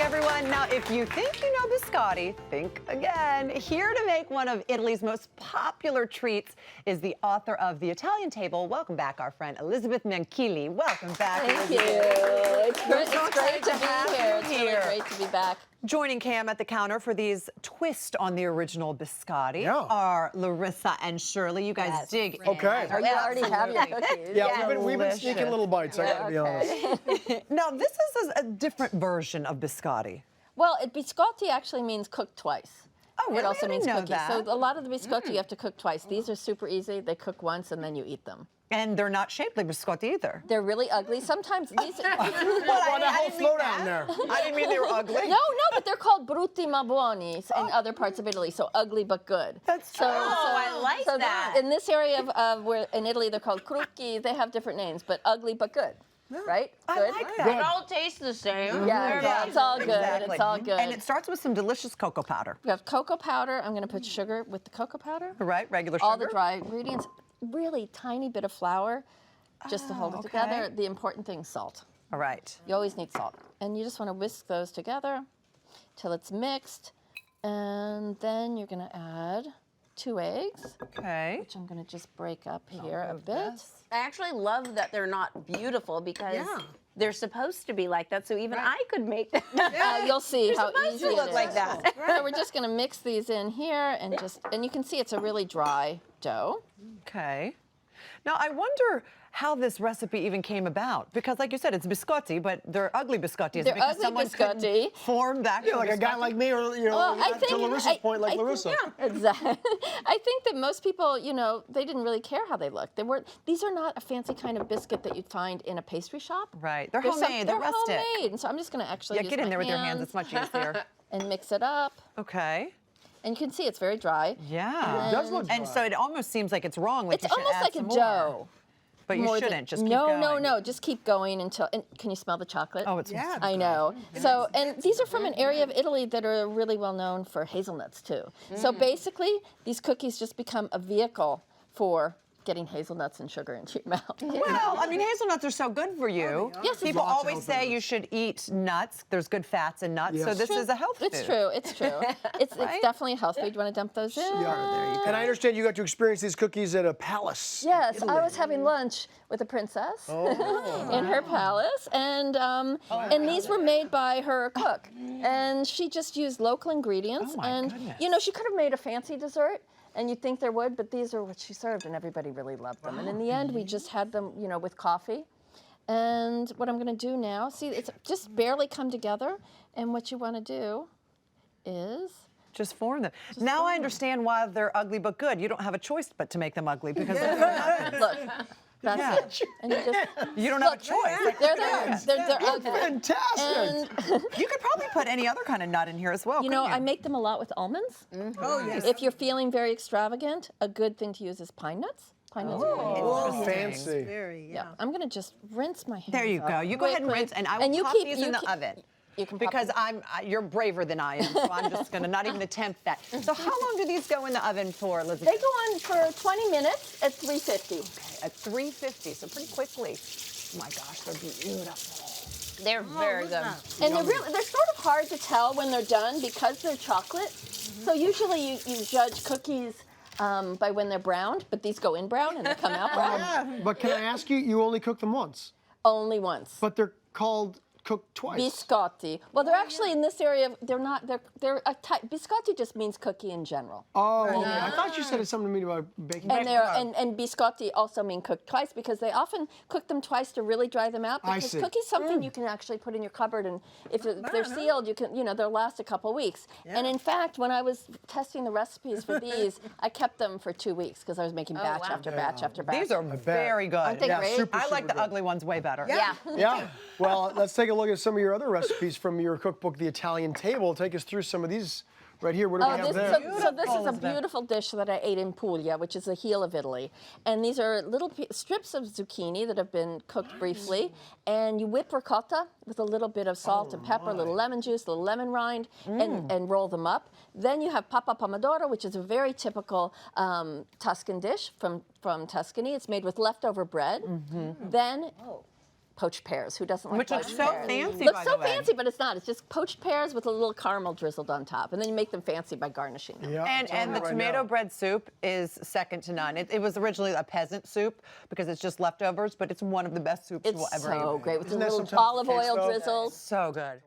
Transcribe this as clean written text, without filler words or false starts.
everyone. Now, if you think you know biscotti, think again. Here to make one of Italy's most popular treats is the author of The Italian Table. Welcome back, our friend Elizabeth Minchelli. Welcome back. Thank you. It's great to be here. It's really great to be back. Joining Cam at the counter for these twist on the original biscotti are Larissa and Shirley. You guys dig in. Okay. Are you already having cookies? Yeah, we've been sneaking little bites, I gotta be honest. Now, this is a different version of biscotti. Well, biscotti actually means cooked twice. Oh, really? It also means cookies. That. So a lot of the biscotti you have to cook twice. These are super easy. They cook once and then you eat them. And they're not shaped like biscotti either. They're really ugly. Sometimes these. Well, the whole flow down there. I didn't mean they were ugly. No, but they're called brutti ma buoni in other parts of Italy. So ugly but good. That's true. I like that. In this area of where in Italy they're called crucchi, they have different names, but ugly but good. Right? I Good? like that. It all tastes the same. Yeah, it's all good. Exactly. It's all good. And it starts with some delicious cocoa powder. We have cocoa powder. I'm going to put sugar with the cocoa powder. Right, regular sugar. All the dry ingredients. Really tiny bit of flour just to hold it together. The important thing is salt. All right. You always need salt. And you just want to whisk those together till it's mixed. And then you're going to add 2 eggs, Okay. which I'm going to just break up here a bit. I actually love that they're not beautiful because they're supposed to be like that. So even I could make them. You'll see how supposed easy to look it is. like that. So we're just going to mix these in here and you can see it's a really dry dough. Okay. Now, I wonder how this recipe even came about. Because, like you said, it's biscotti, but they're ugly biscotti. Is it They're because ugly someone couldn't biscotti. form that? Yeah, like a guy like me, or Well, I think, to Larissa's point, like I think- Larissa. Exactly. I think that most people, they didn't really care how they looked. These are not a fancy kind of biscuit that you'd find in a pastry shop. Right. They're They're homemade. they're They're rustic. homemade. And so I'm just going to actually use Get in my there with your hands. It's much easier. and mix it up. Okay. And you can see it's very dry. Yeah. It does look And dry. so it almost seems like it's wrong. Like It's you should almost add like a some more. dough. But you more shouldn't. than, Just keep no, going. no. Just keep going until. And can you smell the chocolate? Oh, it's I know. So, and these are from an area of Italy that are really well known for hazelnuts too. So basically, these cookies just become a vehicle for getting hazelnuts and sugar into your mouth. Well, I mean, hazelnuts are so good for you. Yes, People Lots of always health say benefits. you should eat nuts. There's good fats in nuts. So Yes. this is a health food. It's true. It's true. It's Right? definitely a health food. You want to dump those in? Yeah. And I understand you got to experience these cookies at a palace. in Yes, I Italy. was having lunch with a princess in her palace, and these were made by her cook, and she just used local ingredients. Oh, my and goodness. she could have made a fancy dessert, and you'd think there would, but these are what she served, and everybody really loved them. And in the end, we just had them, with coffee. And what I'm going to do now, see, it's just barely come together, and what you want to do is. Just form them. Now I understand why they're ugly but good. You don't have a choice but to make them ugly because look what happens. Look, that's it. And you just You don't have a choice. Like, there they are. They're ugly. Fantastic. And you could probably put any other kind of nut in here as well. couldn't I make them a lot with almonds. Oh, yes. If you're feeling very extravagant, a good thing to use is pine nuts. Pine nuts are great. Oh, fancy. Very, Yeah, I'm gonna just rinse my hands. There you go. You go ahead and rinse, and I will you pop keep- these you in the keep- oven. You can pop Because them. you're braver than I am, so I'm just gonna not even attempt that. So how long do these go in the oven for, Elizabeth? They go on for 20 minutes at 350. At 350, so pretty quickly. Oh my gosh, they're beautiful. They're very good. And they're sort of hard to tell when they're done because they're chocolate. So usually you judge cookies by when they're browned, but these go in brown and they come out brown. But can I ask you, you only cook them once, Only once. but they're called cooked twice. Biscotti. Well, they're actually in this area. They're not. They're a type. Biscotti just means cookie in general. Oh, okay. I thought you said it's something to me about baking. And and biscotti also mean cooked twice because they often cook them twice to really dry them out. I Because see. cookies something you can actually put in your cupboard, and if they're sealed, you can they'll last a couple weeks. And in fact, when I was testing the recipes for these, I kept them for 2 weeks because I was making batch wow. after batch after batch. These are very good. Aren't they Yeah, great? super, I like super the ugly ones way better. Yeah. Yeah. Well, let's take a look at some of your other recipes from your cookbook, The Italian Table. Take us through some of these right here. What do we have there? So this is a beautiful dish that I ate in Puglia, which is the heel of Italy. And these are little strips of zucchini that have been cooked briefly. And you whip ricotta with a little bit of salt and pepper, a little lemon juice, a little lemon rind, and roll them up. Then you have papa pomodoro, which is a very typical Tuscan dish from Tuscany. It's made with leftover bread. Then poached pears. Who doesn't like Which poached looks so pears? fancy, Looks by so the way. fancy, but it's not. It's just poached pears with a little caramel drizzled on top, and then you make them fancy by garnishing them. Yeah, And the tomato bread soup is second to none. It was originally a peasant soup because it's just leftovers, but it's one of the best soups It's we'll ever so eat. great with a Isn't that little sometimes olive the case, oil though? drizzled. So good.